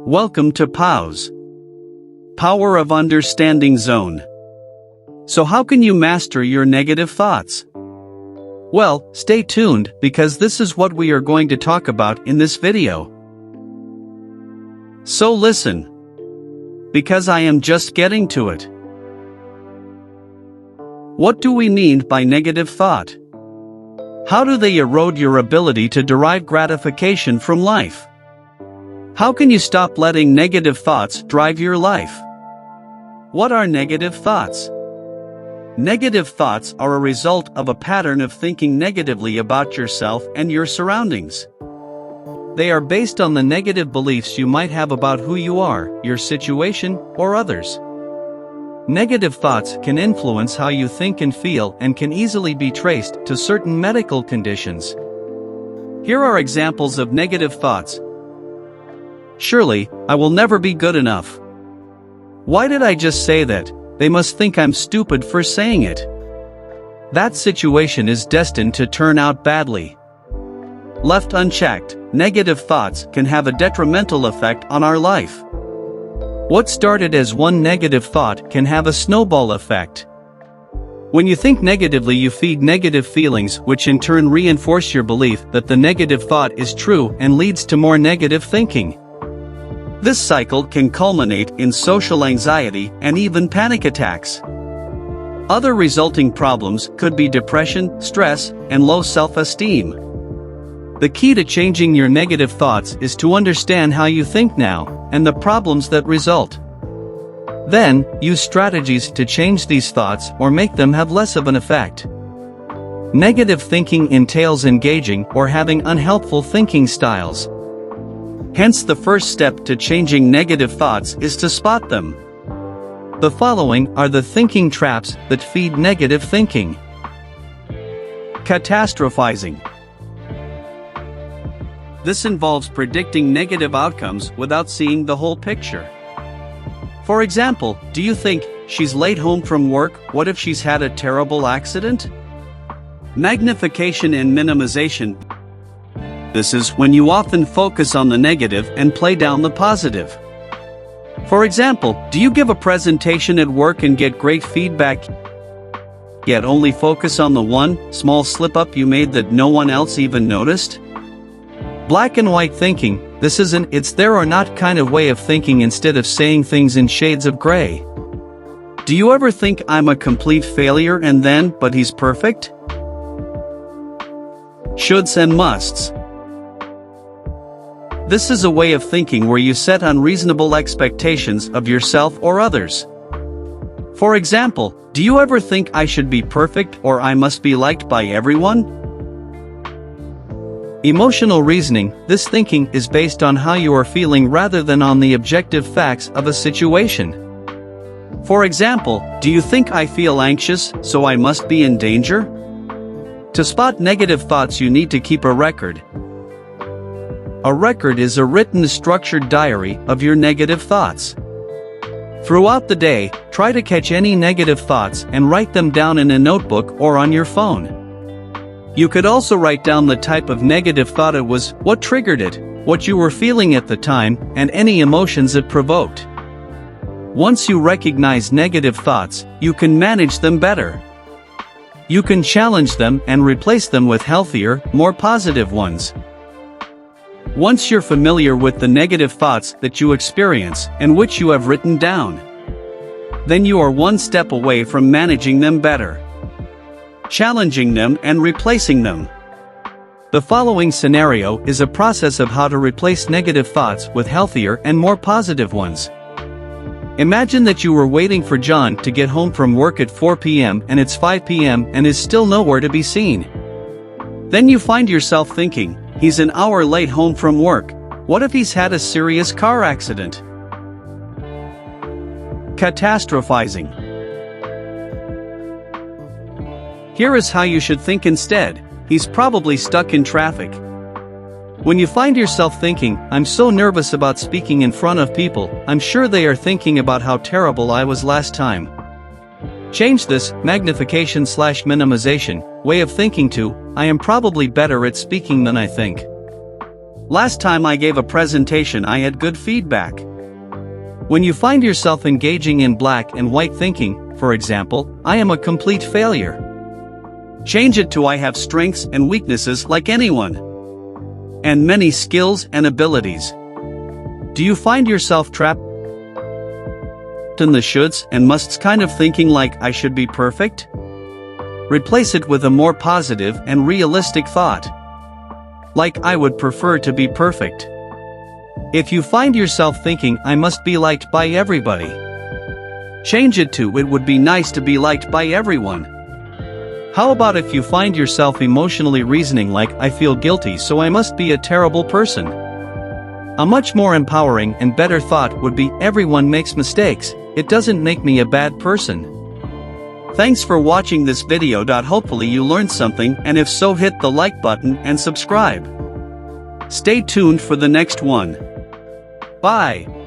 Welcome to POW's Power of Understanding Zone. So how can you master your negative thoughts? Well, stay tuned because this is what we are going to talk about in this video. So listen, because I am just getting to it. What do we mean by negative thought? How do they erode your ability to derive gratification from life? How can you stop letting negative thoughts drive your life? What are negative thoughts? Negative thoughts are a result of a pattern of thinking negatively about yourself and your surroundings. They are based on the negative beliefs you might have about who you are, your situation, or others. Negative thoughts can influence how you think and feel and can easily be traced to certain medical conditions. Here are examples of negative thoughts. Surely, I will never be good enough. Why did I just say that? They must think I'm stupid for saying it. That situation is destined to turn out badly. Left unchecked, negative thoughts can have a detrimental effect on our life. What started as one negative thought can have a snowball effect. When you think negatively, you feed negative feelings, which in turn reinforce your belief that the negative thought is true and leads to more negative thinking. This cycle can culminate in social anxiety and even panic attacks. Other resulting problems could be depression, stress, and low self-esteem. The key to changing your negative thoughts is to understand how you think now, and the problems that result. Then, use strategies to change these thoughts or make them have less of an effect. Negative thinking entails engaging or having unhelpful thinking styles. Hence, the first step to changing negative thoughts is to spot them. The following are the thinking traps that feed negative thinking. Catastrophizing. This involves predicting negative outcomes without seeing the whole picture. For example, do you think, she's late home from work, what if she's had a terrible accident? Magnification and minimization. This is when you often focus on the negative and play down the positive. For example, do you give a presentation at work and get great feedback, yet only focus on the one small slip-up you made that no one else even noticed? Black and white thinking. This is an it's there or not kind of way of thinking instead of saying things in shades of gray. Do you ever think I'm a complete failure and then, but he's perfect? Shoulds and musts. This is a way of thinking where you set unreasonable expectations of yourself or others. For example, do you ever think I should be perfect or I must be liked by everyone? Emotional reasoning. This thinking is based on how you are feeling rather than on the objective facts of a situation. For example, do you think I feel anxious, so I must be in danger? To spot negative thoughts, you need to keep a record. A record is a written, structured diary of your negative thoughts. Throughout the day, try to catch any negative thoughts and write them down in a notebook or on your phone. You could also write down the type of negative thought it was, what triggered it, what you were feeling at the time, and any emotions it provoked. Once you recognize negative thoughts, you can manage them better. You can challenge them and replace them with healthier, more positive ones. Once you're familiar with the negative thoughts that you experience and which you have written down, then you are one step away from managing them better, challenging them and replacing them. The following scenario is a process of how to replace negative thoughts with healthier and more positive ones. Imagine that you were waiting for John to get home from work at 4 p.m. and it's 5 p.m. and is still nowhere to be seen. Then you find yourself thinking, he's an hour late home from work. What if he's had a serious car accident? Catastrophizing. Here is how you should think instead. He's probably stuck in traffic. When you find yourself thinking, I'm so nervous about speaking in front of people, I'm sure they are thinking about how terrible I was last time. Change this magnification/minimization way of thinking to, I am probably better at speaking than I think. Last time I gave a presentation I had good feedback. When you find yourself engaging in black and white thinking, for example, I am a complete failure. Change it to I have strengths and weaknesses like anyone. And many skills and abilities. Do you find yourself trapped in the shoulds and musts kind of thinking like I should be perfect? Replace it with a more positive and realistic thought. Like I would prefer to be perfect. If you find yourself thinking I must be liked by everybody, change it to it would be nice to be liked by everyone. How about if you find yourself emotionally reasoning like I feel guilty so I must be a terrible person? A much more empowering and better thought would be everyone makes mistakes, it doesn't make me a bad person. Thanks for watching this video. Hopefully you learned something, and if so hit the like button and subscribe. Stay tuned for the next one. Bye.